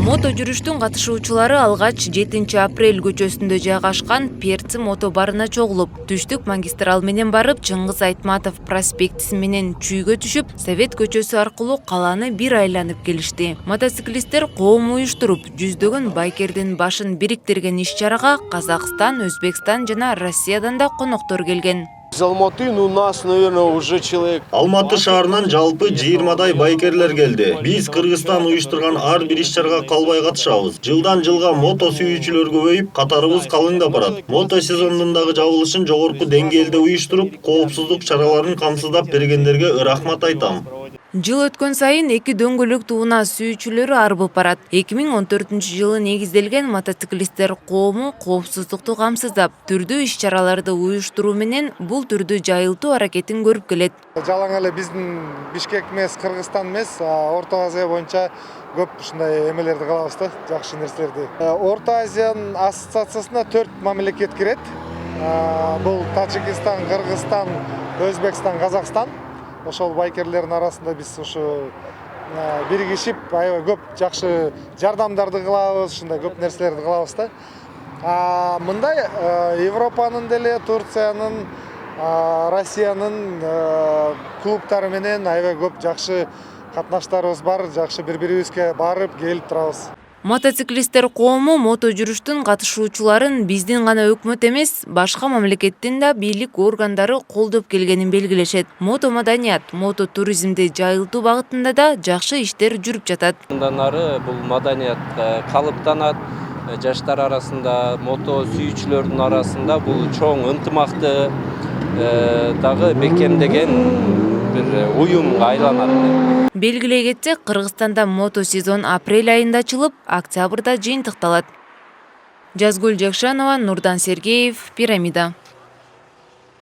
Мото жүрүштүн катышуучулары алгач 7-апрель көчөсүндө жайгашкан Перци мото барына чогулуп, түштүк магистрал менен барып, Чыңгыз Айтматов проспектиси менен чүйгө түшүп, Совет көчөсү аркылуу каланы бир айланып келишти. Мотоциклисттер коом уюштуруп, жүздөгөн байкердин башын бириктирген иш-чарага Казакстан, Өзбекстан жана Россиядан да коноктор келген. Из Алматы, у нас, наверное, уже человек. Алматы шаарынан жалпы 20дай байкерлер келди. Биз Кыргызстан уюштурган ар бир иш-чарага калбай катышабыз. Жылдан жылга мото сүйүүчүлөр көбөйүп, катарыбыз калыңдап барат. Мото сезонунун дагы жабылышын жогорку деңгээлде уюштуруп, коопсуздук чараларын камсыздап бергендерге рахмат айтам. Жыл өткөн сайын эки дөңгөлөк тууна сүйүүчүлөрү арбып барат. 2014-жылы негизделген мотоциклисттер коому коопсуздукту камсыздап, түрдүү иш-чараларды уюштуруу менен бул түрдү жайылтуу аракетин көрүп келет. Жалаң эле биздин Бишкек эмес, Кыргызстан эмес, Орто Азия боюнча көп ушундай эмелерди кылабыз да, жакшы нерселерди. Орто Азиянын ассоциациясына 4 мамлекет кирет. Бул Тажикстан, Кыргызстан, Өзбекстан, Казакстан. Ошол байкерлердин арасында биз ушу биригишип, аябай көп жакшы жардамдарды кылабыз, ушундай көп нерселерди кылабыз да. Мындай Европанын деле, Турциянын, Россиянын клубтары менен аябай көп жакшы катнаштарыбыз бар, жакшы бири-бирибизге барып келип турабыз. Мотоциклисттер коому мото жүрүштүн катышуучуларын биздин гана өкмөт эмес, башка мамлекеттин да бийлик органдары колдоп келгенин белгилешет. Мото маданият, мото туризмди жайылтуу багытында да жакшы иштер жүрүп жатат. Мындан ары бул маданият калыптанат, жаштар арасында, мото сүйүүчүлөрдүн арасында бул чоң ынтымакты дагы бекемдеген бир уюмга айланат. Белгилей кетсек, Кыргызстанда мото сезон апрель айында ачылып, октябрда жыйынтыкталат. Жазгүл Жакшанова, Нурдан Сергеев, Пирамида.